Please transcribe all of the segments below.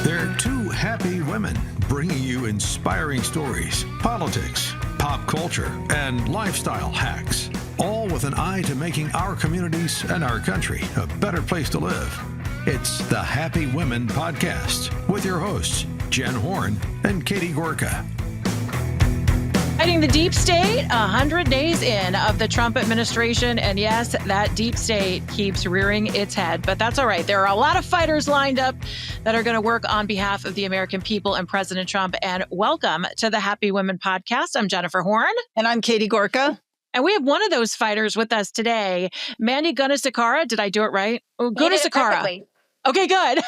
They're two happy women bringing you inspiring stories, politics, pop culture, and lifestyle hacks, all with an eye to making our communities and our country a better place to live. It's the Happy Women Podcast with your hosts, Jen Horn and Katie Gorka. Fighting the deep state, 100 days in of the Trump administration. And yes, that deep state keeps rearing its head. But that's all right. There are a lot of fighters lined up that are going to work on behalf of the American people and President Trump. And welcome to the Happy Women Podcast. I'm Jennifer Horn. And I'm Katie Gorka. And we have one of those fighters with us today, Mandy Gunasekara. Did I do it right? Oh, Gunasekara. Okay, good.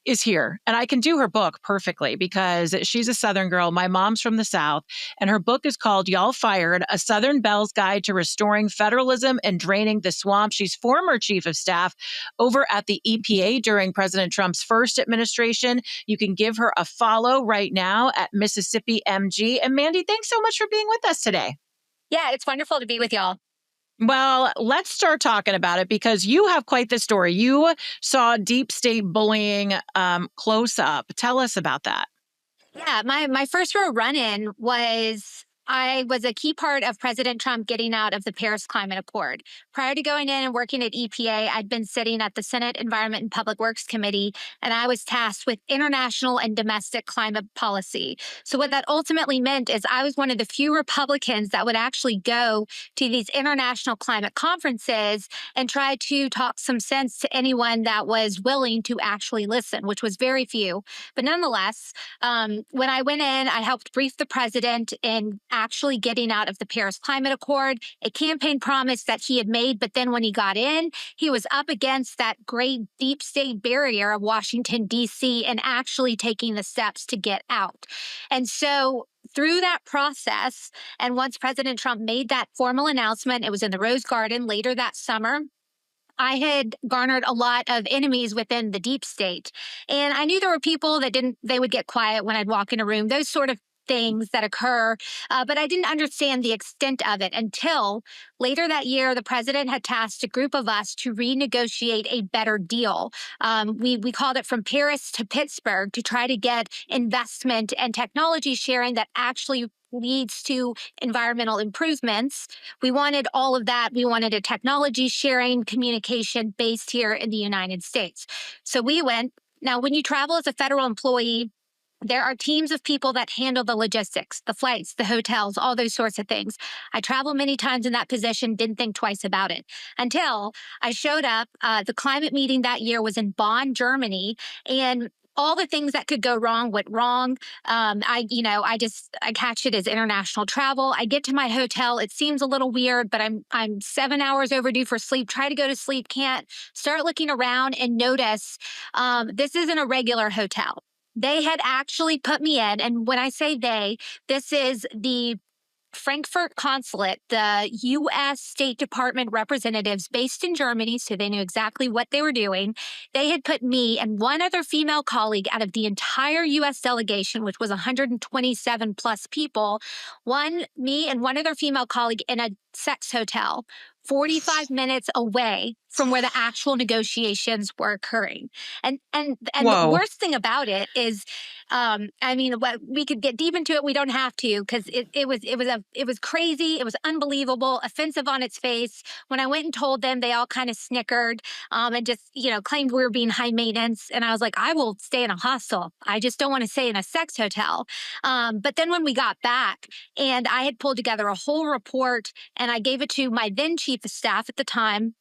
Is here. And I can do her book perfectly because she's a Southern girl. My mom's from the South, and her book is called Y'all Fired, A Southern Belle's Guide to Restoring Federalism and Draining the Swamp. She's former chief of staff over at the EPA during President Trump's first administration. You can give her a follow right now at Mississippi MG. And Mandy, thanks so much for being with us today. Yeah, it's wonderful to be with y'all. Well, let's start talking about it because you have quite the story. You saw deep state bullying close up. Tell us about that. Yeah, my first real run-in was I was a key part of President Trump getting out of the Paris Climate Accord. Prior to going in and working at EPA, I'd been sitting at the Senate Environment and Public Works Committee, and I was tasked with international and domestic climate policy. So what that ultimately meant is I was one of the few Republicans that would actually go to these international climate conferences and try to talk some sense to anyone that was willing to actually listen, which was very few. But nonetheless, when I went in, I helped brief the president in actually getting out of the Paris Climate Accord, a campaign promise that he had made. But then when he got in, he was up against that great deep state barrier of Washington, D.C., and actually taking the steps to get out. And so through that process, and once President Trump made that formal announcement, it was in the Rose Garden later that summer, I had garnered a lot of enemies within the deep state. And I knew there were people that they would get quiet when I'd walk in a room, those sort of things that occur, but I didn't understand the extent of it until later that year, the president had tasked a group of us to renegotiate a better deal. We called it From Paris to Pittsburgh to try to get investment and technology sharing that actually leads to environmental improvements. We wanted all of that. We wanted a technology sharing communication based here in the United States. So we went. Now, when you travel as a federal employee, there are teams of people that handle the logistics, the flights, the hotels, all those sorts of things. I traveled many times in that position, didn't think twice about it until I showed up. The climate meeting that year was in Bonn, Germany, and all the things that could go wrong went wrong. I catch it as international travel. I get to my hotel. It seems a little weird, but I'm 7 hours overdue for sleep. Try to go to sleep, can't. Start looking around and notice this isn't a regular hotel. They had actually put me in, and when I say they, this is the Frankfurt consulate, the U.S. State Department representatives based in Germany, so they knew exactly what they were doing. They had put me and one other female colleague out of the entire U.S. delegation, which was 127 plus people, me and one other female colleague in a sex hotel, 45 minutes away from where the actual negotiations were occurring. And the worst thing about it is, we could get deep into it. We don't have to because it was crazy. It was unbelievable, offensive on its face. When I went and told them, they all kind of snickered and just claimed we were being high maintenance. And I was like, I will stay in a hostel. I just don't want to stay in a sex hotel. But then when we got back, and I had pulled together a whole report, and I gave it to my then chief of staff at the time.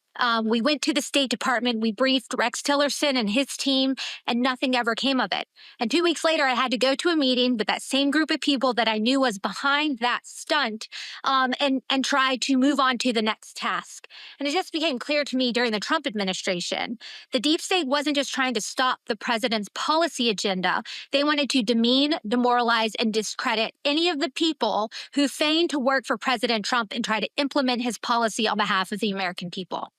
We went to the State Department. We briefed Rex Tillerson and his team, and nothing ever came of it. And 2 weeks later, I had to go to a meeting with that same group of people that I knew was behind that stunt and try to move on to the next task. And it just became clear to me during the Trump administration, the deep state wasn't just trying to stop the president's policy agenda. They wanted to demean, demoralize, and discredit any of the people who feigned to work for President Trump and try to implement his policy on behalf of the American people.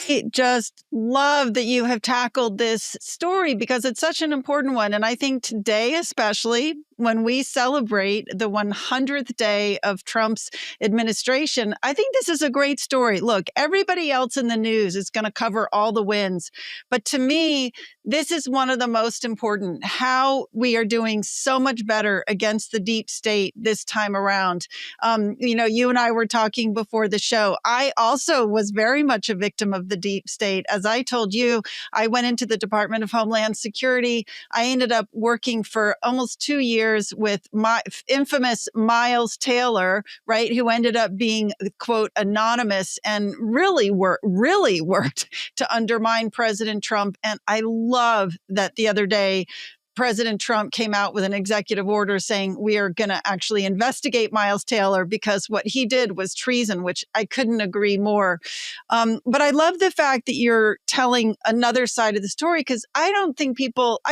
I just love that you have tackled this story because it's such an important one. And I think today, especially, when we celebrate the 100th day of Trump's administration, I think this is a great story. Look, everybody else in the news is going to cover all the wins. But to me, this is one of the most important, how we are doing so much better against the deep state this time around. You and I were talking before the show. I also was very much a victim of the deep state. As I told you, I went into the Department of Homeland Security. I ended up working for almost 2 years with my infamous Miles Taylor, right, who ended up being, quote, anonymous and really worked to undermine President Trump. And I love that the other day, President Trump came out with an executive order saying we are going to actually investigate Miles Taylor because what he did was treason, which I couldn't agree more. But I love the fact that you're telling another side of the story, because I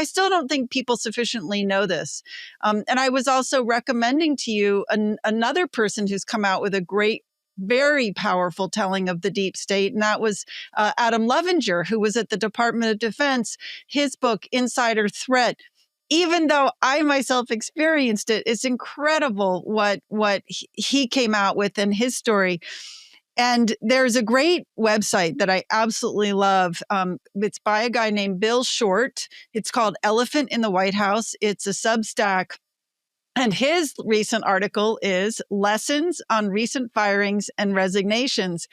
still don't think people sufficiently know this. And I was also recommending to you another person who's come out with a great, very powerful telling of the deep state. And that was Adam Levinger, who was at the Department of Defense. His book, Insider Threat. Even though I myself experienced it, it's incredible what he came out with in his story. And there's a great website that I absolutely love. It's by a guy named Bill Short. It's called Elephant in the White House. It's a Substack. And his recent article is Lessons on Recent Firings and Resignations.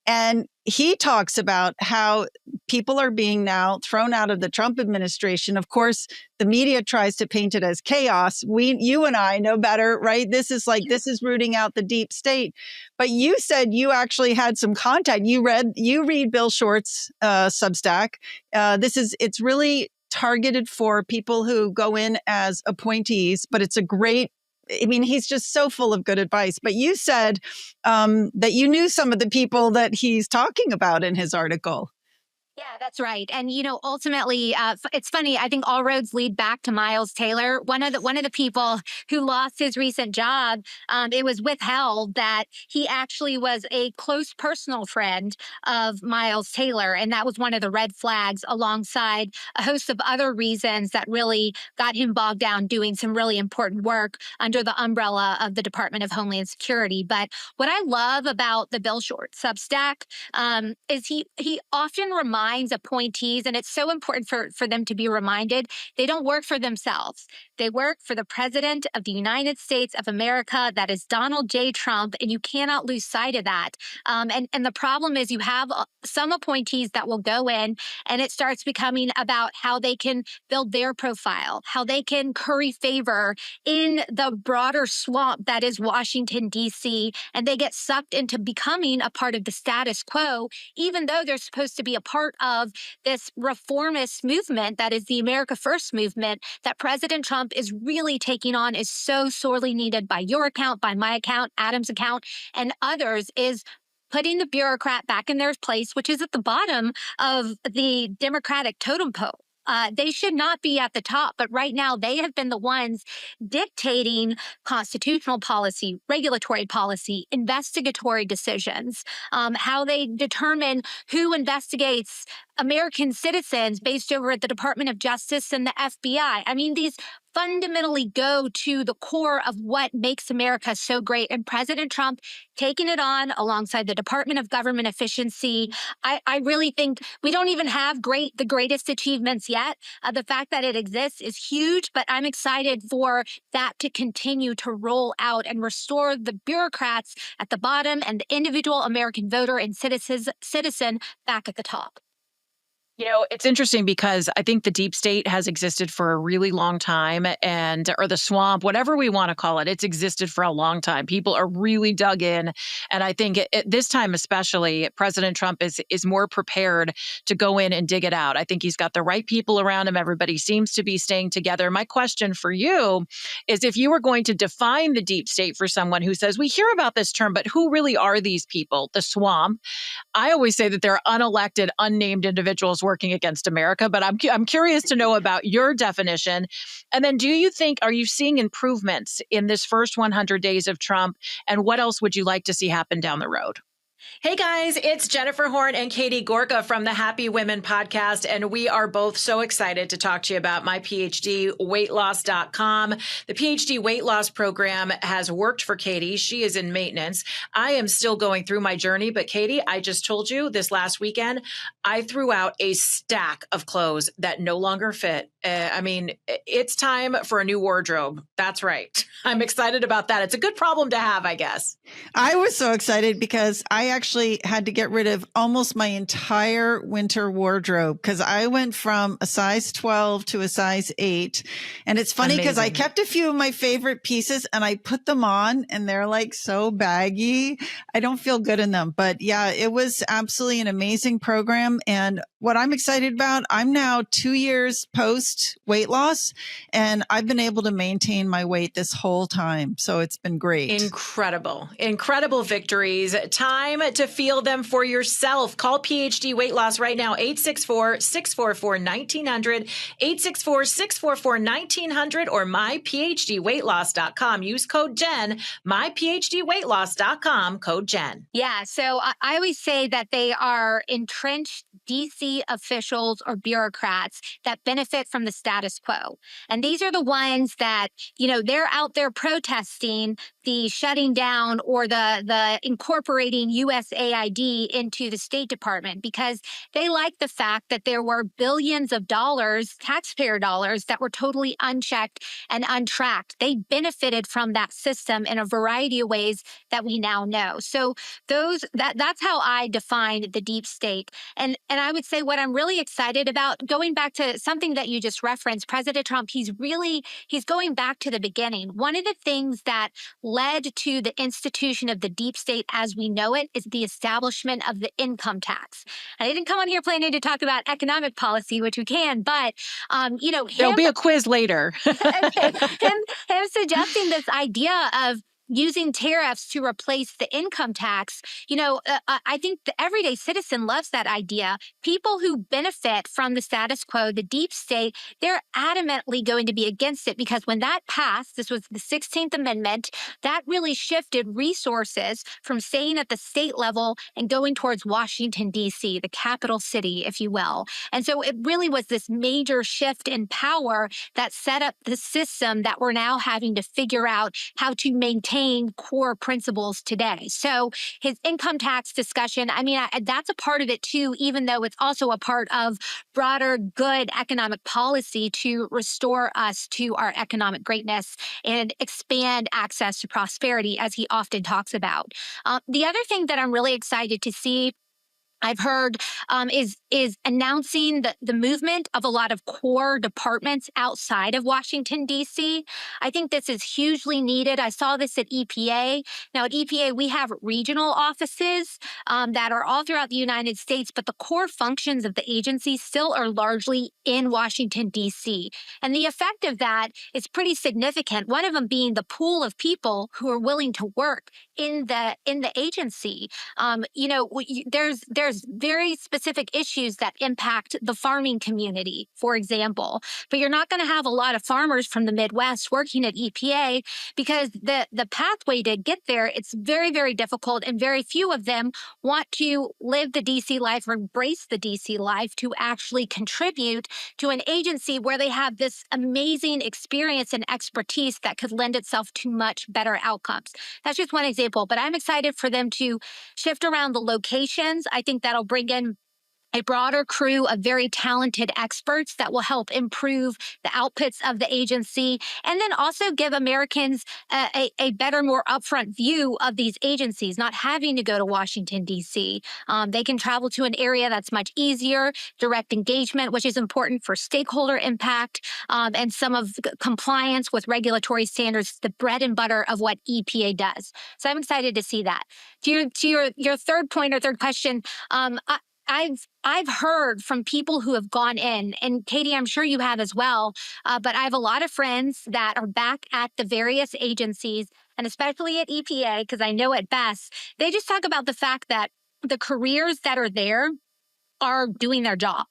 And he talks about how people are being now thrown out of the Trump administration. Of course, the media tries to paint it as chaos. You and I know better, right? This is rooting out the deep state. But you said you actually had some contact. You read Bill Short's Substack. It's really targeted for people who go in as appointees, but it's a great, he's just so full of good advice. But you said that you knew some of the people that he's talking about in his article. Yeah, that's right. And, ultimately, it's funny. I think all roads lead back to Miles Taylor. One of the people who lost his recent job, it was withheld that he actually was a close personal friend of Miles Taylor. And that was one of the red flags, alongside a host of other reasons that really got him bogged down doing some really important work under the umbrella of the Department of Homeland Security. But what I love about the Bill Short Substack is he often reminds appointees, and it's so important for them to be reminded, they don't work for themselves. They work for the President of the United States of America. That is Donald J. Trump, and you cannot lose sight of that. And the problem is you have some appointees that will go in, and it starts becoming about how they can build their profile, how they can curry favor in the broader swamp that is Washington, D.C., and they get sucked into becoming a part of the status quo, even though they're supposed to be a part of this reformist movement that is the America First movement that President Trump is really taking on, is so sorely needed by your account, by my account, Adam's account, and others, is putting the bureaucrat back in their place, which is at the bottom of the Democratic totem pole. They should not be at the top, but right now they have been the ones dictating constitutional policy, regulatory policy, investigatory decisions, how they determine who investigates American citizens based over at the Department of Justice and the FBI. These fundamentally go to the core of what makes America so great. And President Trump taking it on alongside the Department of Government Efficiency. I really think we don't even have the greatest achievements yet. The fact that it exists is huge, but I'm excited for that to continue to roll out and restore the bureaucrats at the bottom and the individual American voter and citizen back at the top. It's interesting because I think the deep state has existed for a really long time, or the swamp, whatever we want to call it, it's existed for a long time. People are really dug in. And I think this time especially, President Trump is more prepared to go in and dig it out. I think he's got the right people around him. Everybody seems to be staying together. My question for you is, if you were going to define the deep state for someone who says, we hear about this term, but who really are these people? The swamp. I always say that they're unelected, unnamed individuals working against America, but I'm curious to know about your definition. And then are you seeing improvements in this first 100 days of Trump? And what else would you like to see happen down the road? Hey guys, it's Jennifer Horn and Katie Gorka from the Happy Women podcast, and we are both so excited to talk to you about my PhD, weightloss.com. The PhD weight loss program has worked for Katie. She is in maintenance. I am still going through my journey, but Katie, I just told you this last weekend, I threw out a stack of clothes that no longer fit. It's time for a new wardrobe. That's right. I'm excited about that. It's a good problem to have, I guess. I was so excited because I actually had to get rid of almost my entire winter wardrobe because I went from a size 12 to a size 8. And it's funny because I kept a few of my favorite pieces and I put them on and they're like so baggy. I don't feel good in them. But yeah, it was absolutely an amazing program. And what I'm excited about, I'm now 2 years post weight loss and I've been able to maintain my weight this whole time. So it's been great. Incredible victories. Time to feel them for yourself. Call PhD Weight Loss right now, 864-644-1900, 864-644-1900, or myphdweightloss.com. Use code Jen, myphdweightloss.com, code Jen. Yeah, so I always say that they are entrenched DC officials or bureaucrats that benefit from the status quo. And these are the ones that, they're out there protesting the shutting down or the incorporating USAID into the State Department because they like the fact that there were billions of dollars, taxpayer dollars, that were totally unchecked and untracked. They benefited from that system in a variety of ways that we now know. So that's how I define the deep state. And I would say what I'm really excited about, going back to something that you just referenced, President Trump, he's going back to the beginning. One of the things that led to the institution of the deep state as we know it is the establishment of the income tax. And I didn't come on here planning to talk about economic policy, which we can, but there'll be a quiz later. him suggesting this idea of using tariffs to replace the income tax, I think the everyday citizen loves that idea. People who benefit from the status quo, the deep state, they're adamantly going to be against it because when that passed, this was the 16th Amendment, that really shifted resources from staying at the state level and going towards Washington, D.C., the capital city, if you will. And so it really was this major shift in power that set up the system that we're now having to figure out how to maintain core principles today. So his income tax discussion, that's a part of it too, even though it's also a part of broader good economic policy to restore us to our economic greatness and expand access to prosperity, as he often talks about. The other thing that I'm really excited to see, I've heard is announcing the movement of a lot of core departments outside of Washington, D.C. I think this is hugely needed. I saw this at EPA. Now, at EPA, we have regional offices that are all throughout the United States, but the core functions of the agency still are largely in Washington, D.C. And the effect of that is pretty significant, one of them being the pool of people who are willing to work in the agency. There's very specific issues that impact the farming community, for example. But you're not going to have a lot of farmers from the Midwest working at EPA because the pathway to get there, it's very, very difficult, and very few of them want to live the DC life or embrace the DC life to actually contribute to an agency where they have this amazing experience and expertise that could lend itself to much better outcomes. That's just one example, but I'm excited for them to shift around the locations. I think that'll bring in a broader crew of very talented experts that will help improve the outputs of the agency, and then also give Americans a better, more upfront view of these agencies, not having to go to Washington, D.C. They can travel to an area that's much easier, direct engagement, which is important for stakeholder impact, and some of compliance with regulatory standards, the bread and butter of what EPA does. So I'm excited to see that. To your third point or third question, I've heard from people who have gone in, and Katie, I'm sure you have as well, but I have a lot of friends that are back at the various agencies, and especially at EPA, because I know it best. They just talk about the fact that the careers that are there are doing their job.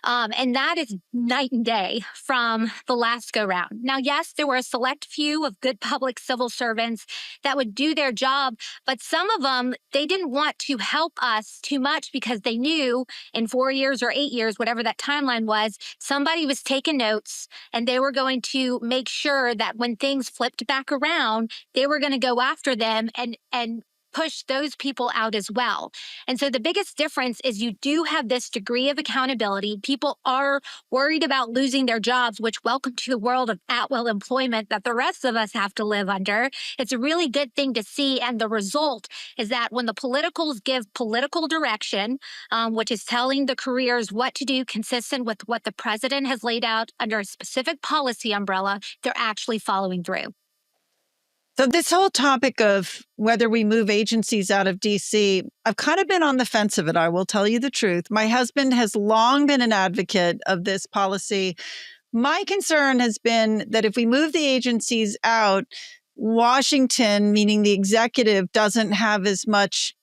And that is night and day from the last go round. Now, yes, there were a select few of good public civil servants that would do their job, but some of them, they didn't want to help us too much because they knew in 4 years or 8 years, whatever that timeline was, somebody was taking notes and they were going to make sure that when things flipped back around, they were going to go after them and push those people out as well. And so the biggest difference is you do have this degree of accountability. People are worried about losing their jobs, which welcome to the world of at-will employment that the rest of us have to live under. It's a really good thing to see. And the result is that when the politicals give political direction, which is telling the careers what to do consistent with what the president has laid out under a specific policy umbrella, they're actually following through. So this whole topic of whether we move agencies out of DC, I've kind of been on the fence of it. I will tell you the truth. My husband has long been an advocate of this policy. My concern has been that if we move the agencies out, Washington, meaning the executive, doesn't have as much,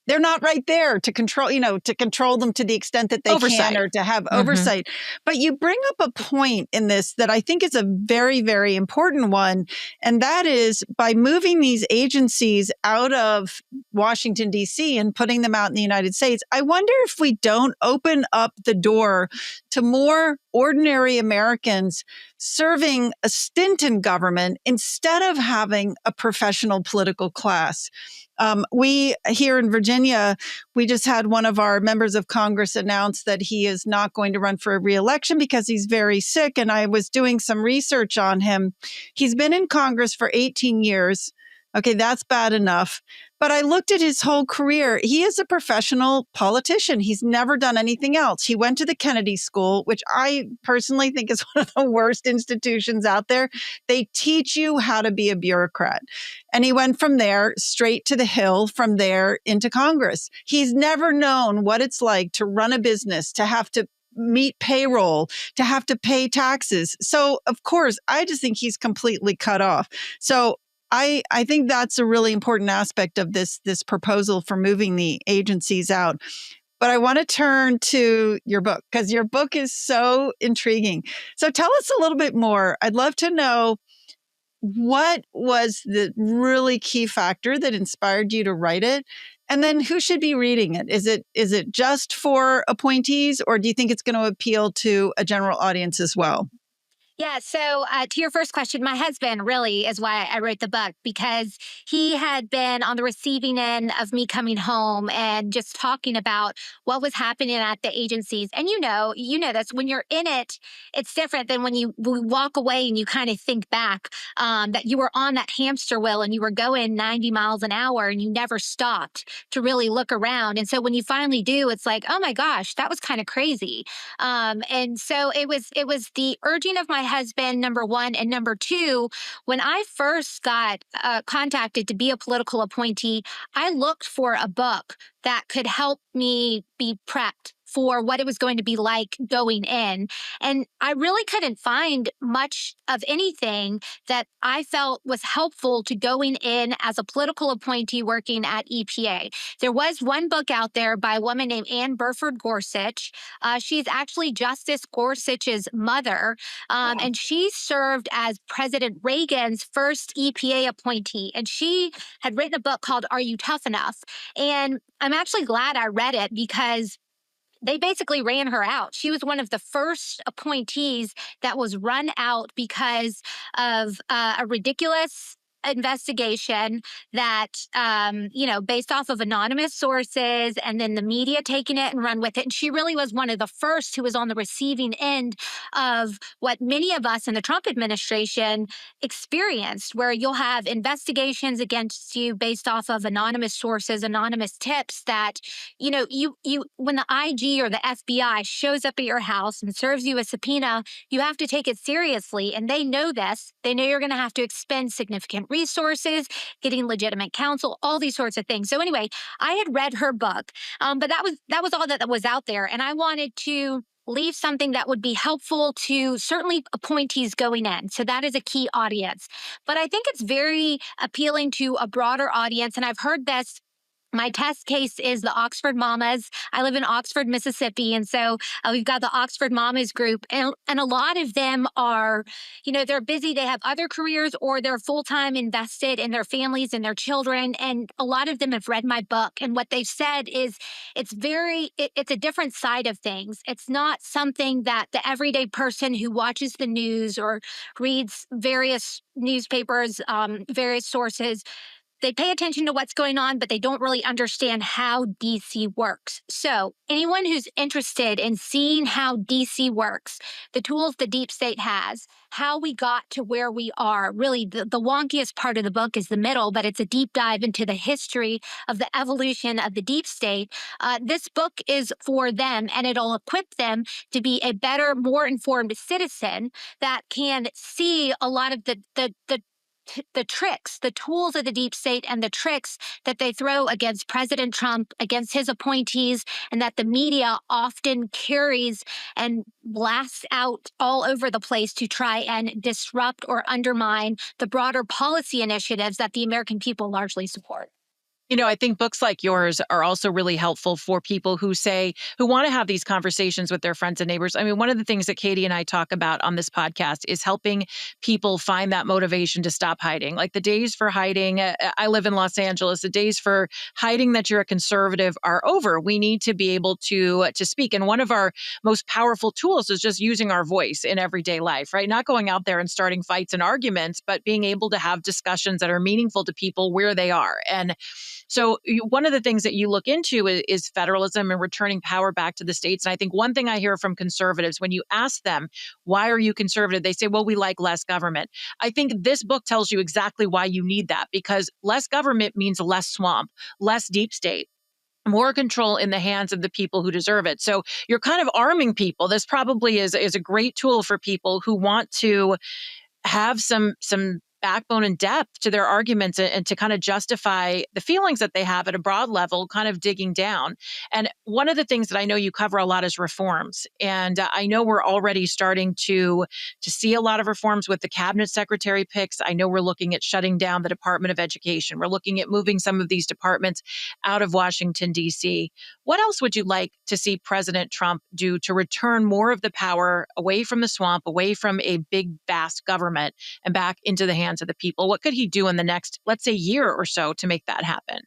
they're not right there to control, to control them to the extent that they Oversight. can, or to have oversight. But you bring up a point in this that I think is a very, very important one. And that is by moving these agencies out of Washington, D.C. and putting them out in the United States, I wonder if we don't open up the door to more ordinary Americans serving a stint in government instead of having a professional political class. We here in Virginia, we just had one of our members of Congress announce that he is not going to run for a re-election because he's very sick. And I was doing some research on him. He's been in Congress for 18 years. Okay, that's bad enough. But I looked at his whole career. He is a professional politician. He's never done anything else. He went to the Kennedy School, which I personally think is one of the worst institutions out there. They teach you how to be a bureaucrat. And he went from there straight to the Hill, from there into Congress. He's never known what it's like to run a business, to have to meet payroll, to have to pay taxes. So, of course, I just think he's completely cut off. So I think that's a really important aspect of this proposal for moving the agencies out. But I want to turn to your book because your book is so intriguing. So tell us a little bit more. I'd love to know what was the really key factor that inspired you to write it? And then who should be reading it? Is it just for appointees, or do you think it's going to appeal to a general audience as well? Yeah. So to your first question, my husband really is why I wrote the book, because he had been on the receiving end of me coming home and just talking about what was happening at the agencies. And you know this, when you're in it, it's different than when you walk away and you kind of think back that you were on that hamster wheel and you were going 90 miles an hour and you never stopped to really look around. And so when you finally do, it's like, oh my gosh, that was kind of crazy. And so it was the urging of my husband, number one, and number two, when I first got contacted to be a political appointee, I looked for a book that could help me be prepped for what it was going to be like going in. And I really couldn't find much of anything that I felt was helpful to going in as a political appointee working at EPA. There was one book out there by a woman named Anne Burford Gorsuch. She's actually Justice Gorsuch's mother, and she served as President Reagan's first EPA appointee. And she had written a book called Are You Tough Enough? And I'm actually glad I read it because they basically ran her out. She was one of the first appointees that was run out because of a ridiculous investigation that, based off of anonymous sources and then the media taking it and run with it. And she really was one of the first who was on the receiving end of what many of us in the Trump administration experienced, where you'll have investigations against you based off of anonymous sources, anonymous tips that, when the IG or the FBI shows up at your house and serves you a subpoena, you have to take it seriously. And they know this. They know you're going to have to expend significant resources, getting legitimate counsel, all these sorts of things. So anyway, I had read her book, but that was all that was out there. And I wanted to leave something that would be helpful to certainly appointees going in. So that is a key audience. But I think it's very appealing to a broader audience. And I've heard this My test case is the Oxford Mamas. I live in Oxford, Mississippi. And so we've got the Oxford Mamas group. And a lot of them are, they're busy. They have other careers or they're full time invested in their families and their children. And a lot of them have read my book. And what they've said is it's a different side of things. It's not something that the everyday person who watches the news or reads various newspapers, various sources, they pay attention to what's going on, but they don't really understand how DC works. So anyone who's interested in seeing how DC works, the tools the deep state has, how we got to where we are, really the wonkiest part of the book is the middle, but it's a deep dive into the history of the evolution of the deep state. This book is for them, and it'll equip them to be a better, more informed citizen that can see a lot of the tricks, the tools of the deep state and the tricks that they throw against President Trump, against his appointees, and that the media often carries and blasts out all over the place to try and disrupt or undermine the broader policy initiatives that the American people largely support. I think books like yours are also really helpful for people who want to have these conversations with their friends and neighbors. I mean, one of the things that Katie and I talk about on this podcast is helping people find that motivation to stop hiding. Like the days for hiding, I live in Los Angeles, the days for hiding that you're a conservative are over. We need to be able to speak. And one of our most powerful tools is just using our voice in everyday life, right? Not going out there and starting fights and arguments, but being able to have discussions that are meaningful to people where they are. And so one of the things that you look into is federalism and returning power back to the states. And I think one thing I hear from conservatives, when you ask them, why are you conservative? They say, well, we like less government. I think this book tells you exactly why you need that, because less government means less swamp, less deep state, more control in the hands of the people who deserve it. So you're kind of arming people. This probably is a great tool for people who want to have some backbone and depth to their arguments and to kind of justify the feelings that they have at a broad level, kind of digging down. And one of the things that I know you cover a lot is reforms. And I know we're already starting to see a lot of reforms with the cabinet secretary picks. I know we're looking at shutting down the Department of Education. We're looking at moving some of these departments out of Washington, D.C. What else would you like to see President Trump do to return more of the power away from the swamp, away from a big, vast government, and back into the hands of the people? What could he do in the next, let's say, year or so to make that happen?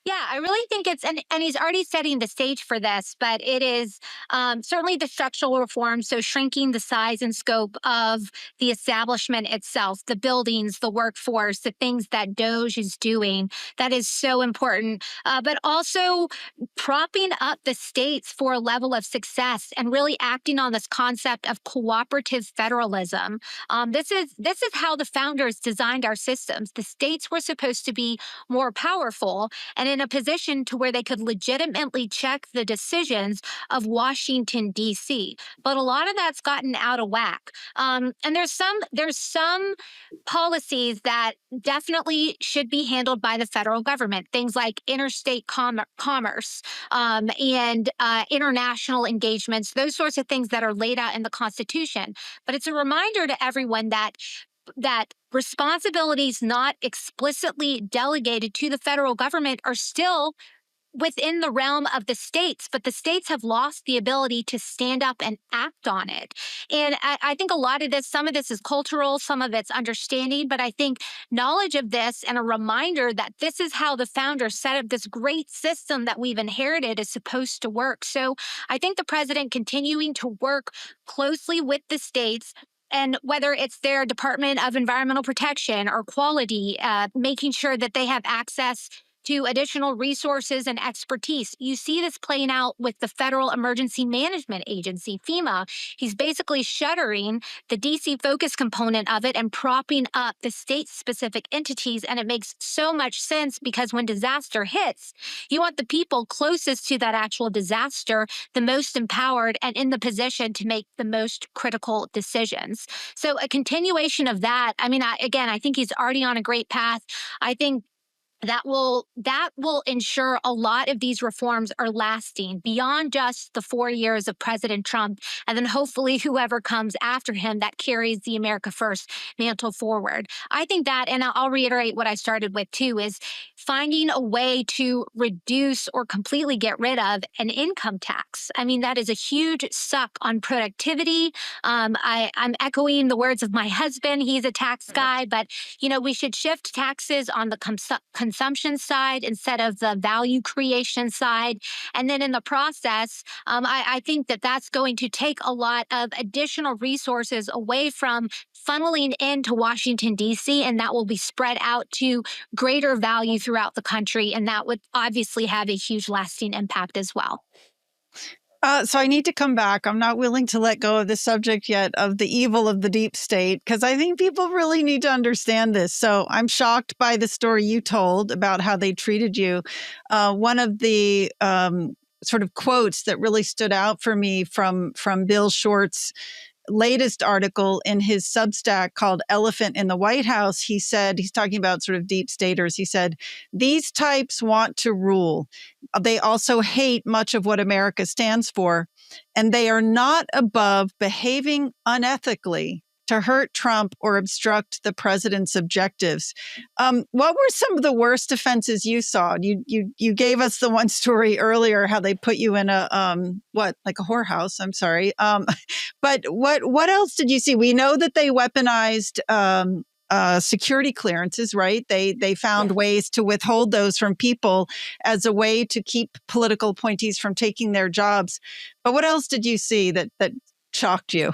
Yeah, I really think and he's already setting the stage for this, but it is certainly the structural reforms. So shrinking the size and scope of the establishment itself, the buildings, the workforce, the things that DOJ is doing, that is so important. But also propping up the states for a level of success and really acting on this concept of cooperative federalism. This is how the founders designed our systems. The states were supposed to be more powerful and in a position to where they could legitimately check the decisions of Washington, D.C. But a lot of that's gotten out of whack. And there's some policies that definitely should be handled by the federal government, things like interstate commerce and international engagements, those sorts of things that are laid out in the Constitution. But it's a reminder to everyone that responsibilities not explicitly delegated to the federal government are still within the realm of the states, but the states have lost the ability to stand up and act on it. And I think a lot of this, some of this is cultural, some of it's understanding, but I think knowledge of this and a reminder that this is how the founders set up this great system that we've inherited is supposed to work. So I think the president continuing to work closely with the states, and whether it's their Department of Environmental Protection or Quality, making sure that they have access to additional resources and expertise. You see this playing out with the Federal Emergency Management Agency, FEMA. He's basically shuttering the DC focus component of it and propping up the state-specific entities. And it makes so much sense because when disaster hits, you want the people closest to that actual disaster, the most empowered and in the position to make the most critical decisions. So a continuation of that, I mean, I think he's already on a great path. I think that will ensure a lot of these reforms are lasting beyond just the 4 years of President Trump, and then hopefully whoever comes after him that carries the America First mantle forward. I think that, and I'll reiterate what I started with too, is finding a way to reduce or completely get rid of an income tax. I mean, that is a huge suck on productivity. I'm echoing the words of my husband. He's a tax guy, but we should shift taxes on the consumption side instead of the value creation side. And then in the process, I think that that's going to take a lot of additional resources away from funneling into Washington, D.C., and that will be spread out to greater value throughout the country. And that would obviously have a huge lasting impact as well. So I need to come back. I'm not willing to let go of the subject yet of the evil of the deep state, because I think people really need to understand this. So I'm shocked by the story you told about how they treated you. One of the sort of quotes that really stood out for me from Bill Short's latest article in his Substack called Elephant in the White House, he said, he's talking about sort of deep staters. He said, these types want to rule. They also hate much of what America stands for, and they are not above behaving unethically to hurt Trump or obstruct the president's objectives. What were some of the worst offenses you saw? You gave us the one story earlier, how they put you in a like a whorehouse. I'm sorry. But what else did you see? We know that they weaponized security clearances, right? They found ways to withhold those from people as a way to keep political appointees from taking their jobs. But what else did you see that shocked you?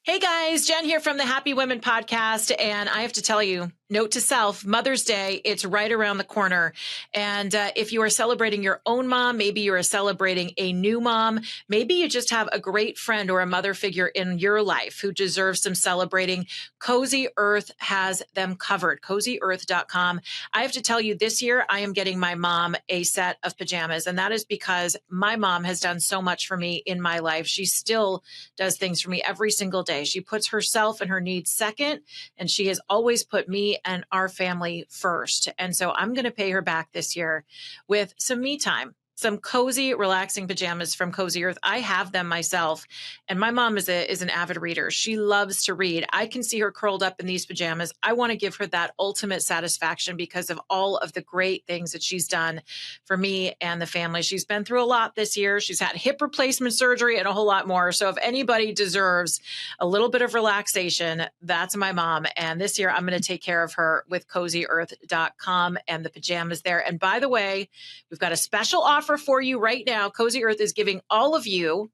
Hey guys, Jen here from the Happy Women podcast. And I have to tell you, note to self, Mother's Day, it's right around the corner. And if you are celebrating your own mom, maybe you are celebrating a new mom, maybe you just have a great friend or a mother figure in your life who deserves some celebrating, Cozy Earth has them covered, CozyEarth.com. I have to tell you, this year, I am getting my mom a set of pajamas. And that is because my mom has done so much for me in my life. She still does things for me every single day. She puts herself and her needs second, and she has always put me and our family first. And so I'm going to pay her back this year with some me time, some cozy, relaxing pajamas from Cozy Earth. I have them myself. And my mom is an avid reader. She loves to read. I can see her curled up in these pajamas. I want to give her that ultimate satisfaction because of all of the great things that she's done for me and the family. She's been through a lot this year. She's had hip replacement surgery and a whole lot more. So if anybody deserves a little bit of relaxation, that's my mom. And this year I'm going to take care of her with CozyEarth.com and the pajamas there. And by the way, we've got a special offer for you right now. Cozy Earth is giving all of you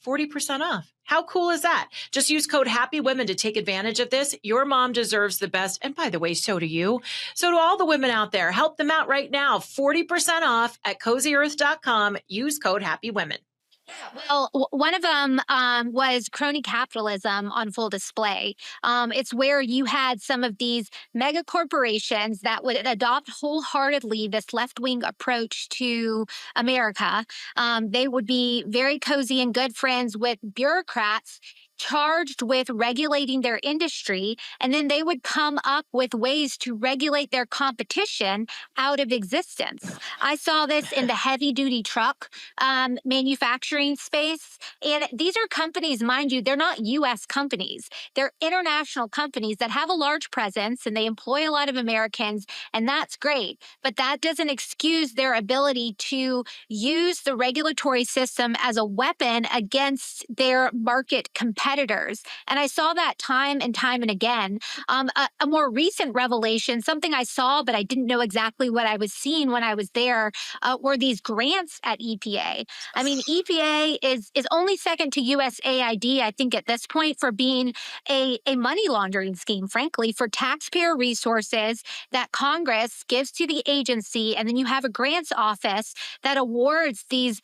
40% off. How cool is that? Just use code HAPPYWOMEN to take advantage of this. Your mom deserves the best. And by the way, so do you. So do all the women out there. Help them out right now. 40% off at CozyEarth.com. Use code HAPPYWOMEN. Well, one of them was crony capitalism on full display. It's where you had some of these mega corporations that would adopt wholeheartedly this left-wing approach to America. They would be very cozy and good friends with bureaucrats charged with regulating their industry, and then they would come up with ways to regulate their competition out of existence. I saw this in the heavy-duty truck manufacturing space, and these are companies, mind you, they're not U.S. companies. They're international companies that have a large presence, and they employ a lot of Americans, and that's great. But that doesn't excuse their ability to use the regulatory system as a weapon against their market competitors. And I saw that time and again. A more recent revelation, something I saw, but I didn't know exactly what I was seeing when I was there, were these grants at EPA. I mean, EPA is only second to USAID, I think, at this point, for being a money laundering scheme, frankly, for taxpayer resources that Congress gives to the agency. And then you have a grants office that awards these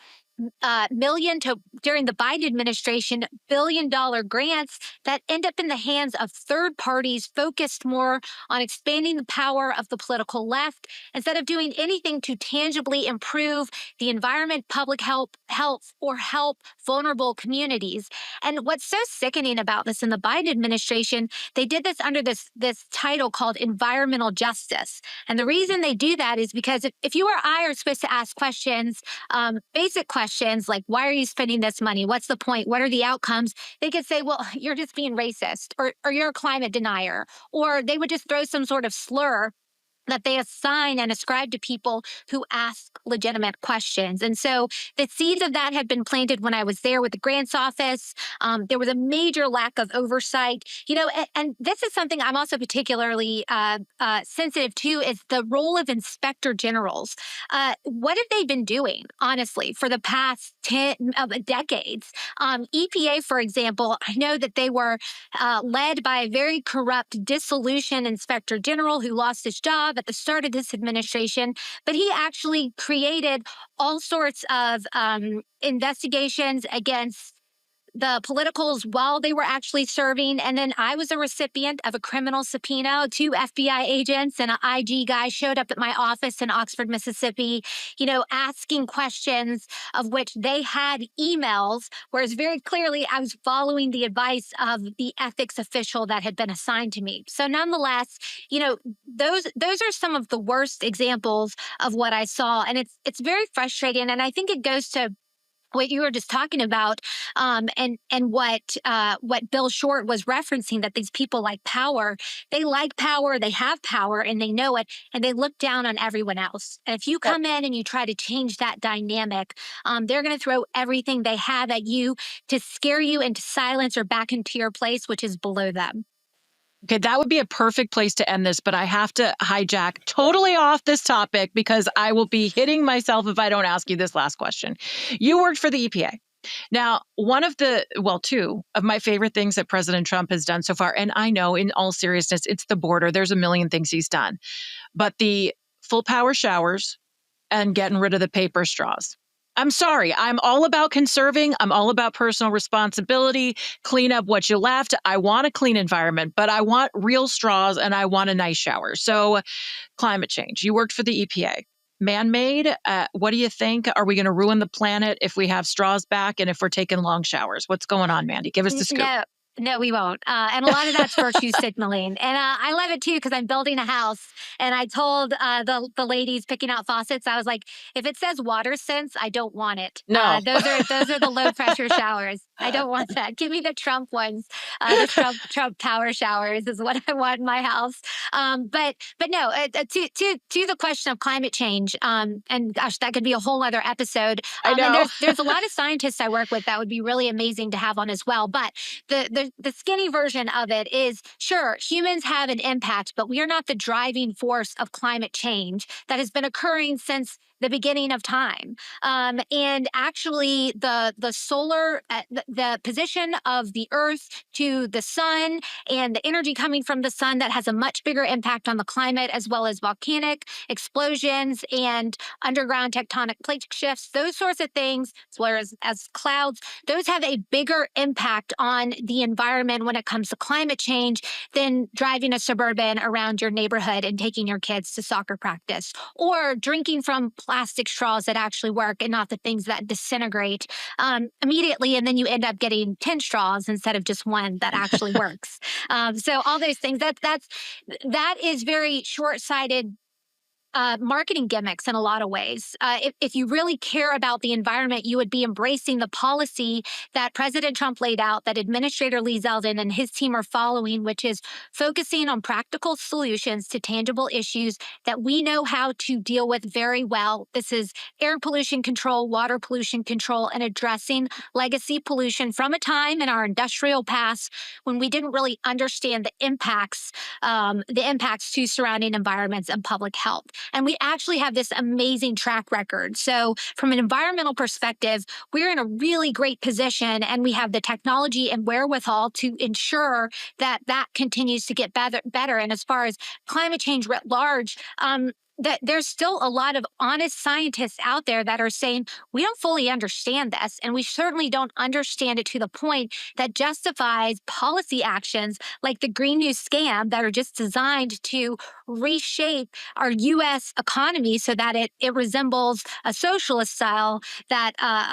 million to, during the Biden administration, billion-dollar grants that end up in the hands of third parties focused more on expanding the power of the political left instead of doing anything to tangibly improve the environment, public health, or help vulnerable communities. And what's so sickening about this in the Biden administration, they did this under this title called environmental justice. And the reason they do that is because if you or I are supposed to ask questions, basic questions like, why are you spending this money? What's the point? What are the outcomes? They could say, well, you're just being racist, or you're a climate denier, or they would just throw some sort of slur that they assign and ascribe to people who ask legitimate questions. And so the seeds of that had been planted when I was there with the grants office. There was a major lack of oversight, and this is something I'm also particularly sensitive to, is the role of inspector generals. What have they been doing, honestly, for the past 10 decades? EPA, for example, I know that they were led by a very corrupt, disillusioned inspector general who lost his job at the start of this administration, but he actually created all sorts of investigations against the politicals while they were actually serving. And then I was a recipient of a criminal subpoena. 2 FBI agents and an IG guy showed up at my office in Oxford, Mississippi, asking questions of which they had emails, whereas very clearly I was following the advice of the ethics official that had been assigned to me. So nonetheless, those are some of the worst examples of what I saw. And it's very frustrating. And I think it goes to what you were just talking about, and what Bill Short was referencing, that these people like power, they have power, and they know it, and they look down on everyone else. And if you come in and you try to change that dynamic, they're going to throw everything they have at you to scare you into silence or back into your place, which is below them. Okay, that would be a perfect place to end this, but I have to hijack totally off this topic because I will be hitting myself if I don't ask you this last question. You worked for the EPA. Now, two of my favorite things that President Trump has done so far, and I know in all seriousness, it's the border. There's a million things he's done, but the full power showers and getting rid of the paper straws. I'm sorry. I'm all about conserving. I'm all about personal responsibility. Clean up what you left. I want a clean environment, but I want real straws and I want a nice shower. So climate change. You worked for the EPA. Man-made, what do you think? Are we going to ruin the planet if we have straws back and if we're taking long showers? What's going on, Mandy? Give us the scoop. No, we won't. And a lot of that's virtue signaling. And I love it too, because I'm building a house. And I told the ladies picking out faucets, I was like, if it says water sense, I don't want it. No. Those are the low pressure showers. I don't want that. Give me the Trump ones. The Trump power showers is what I want in my house. But no, to the question of climate change, and gosh, that could be a whole other episode. I know. And there's a lot of scientists I work with that would be really amazing to have on as well. But the skinny version of it is, sure, humans have an impact, but we are not the driving force of climate change that has been occurring since the beginning of time. And actually, the solar, the position of the Earth to the sun and the energy coming from the sun, that has a much bigger impact on the climate, as well as volcanic explosions and underground tectonic plate shifts, those sorts of things, as well as clouds. Those have a bigger impact on the environment when it comes to climate change than driving a Suburban around your neighborhood and taking your kids to soccer practice, or drinking from plastic straws that actually work and not the things that disintegrate immediately, and then you end up getting 10 straws instead of just one that actually works. So all those things, that is very short-sighted marketing gimmicks in a lot of ways. If you really care about the environment, you would be embracing the policy that President Trump laid out, that Administrator Lee Zeldin and his team are following, which is focusing on practical solutions to tangible issues that we know how to deal with very well. This is air pollution control, water pollution control, and addressing legacy pollution from a time in our industrial past when we didn't really understand the impacts to surrounding environments and public health. And we actually have this amazing track record. So from an environmental perspective, we're in a really great position, and we have the technology and wherewithal to ensure that that continues to get better. And as far as climate change writ large, that there's still a lot of honest scientists out there that are saying, we don't fully understand this. And we certainly don't understand it to the point that justifies policy actions like the Green New scam that are just designed to reshape our U.S. economy so that it resembles a socialist style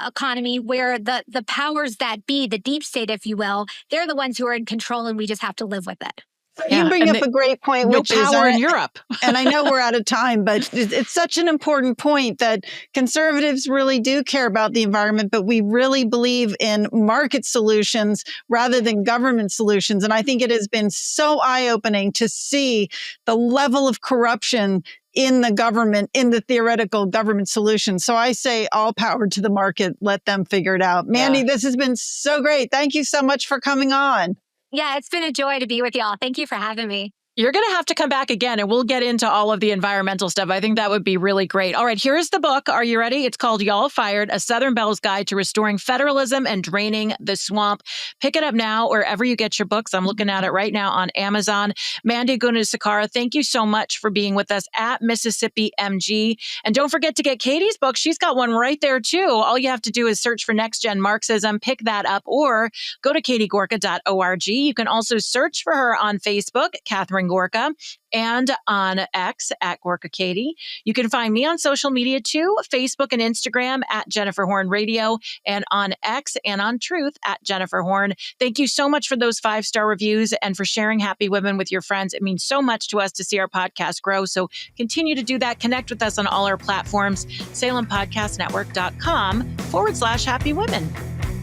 economy where the powers that be, the deep state, if you will, they're the ones who are in control and we just have to live with it. You bring up a great point, no which power is in Europe. And I know we're out of time, but it's such an important point that conservatives really do care about the environment, but we really believe in market solutions rather than government solutions. And I think it has been so eye-opening to see the level of corruption in the government, in the theoretical government solution. So I say all power to the market. Let them figure it out. Mandy, this has been so great. Thank you so much for coming on. Yeah, it's been a joy to be with y'all. Thank you for having me. You're going to have to come back again and we'll get into all of the environmental stuff. I think that would be really great. All right, here's the book. Are you ready? It's called Y'all Fired, A Southern Belle's Guide to Restoring Federalism and Draining the Swamp. Pick it up now wherever you get your books. I'm looking at it right now on Amazon. Mandy Gunasekara, thank you so much for being with us at Mississippi MG. And don't forget to get Katie's book. She's got one right there too. All you have to do is search for Next Gen Marxism, pick that up, or go to katiegorka.org. You can also search for her on Facebook, Catherine Gorka, and on X at Gorka Katie. You can find me on social media too, Facebook and Instagram at Jennifer Horn Radio, and on X and on Truth at Jennifer Horn. Thank you so much for those 5-star reviews and for sharing Happy Women with your friends. It means so much to us to see our podcast grow. So continue to do that. Connect with us on all our platforms, SalemPodcastNetwork.com/Happy Women.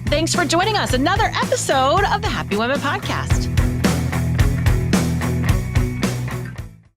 Thanks for joining us. Another episode of the Happy Women Podcast.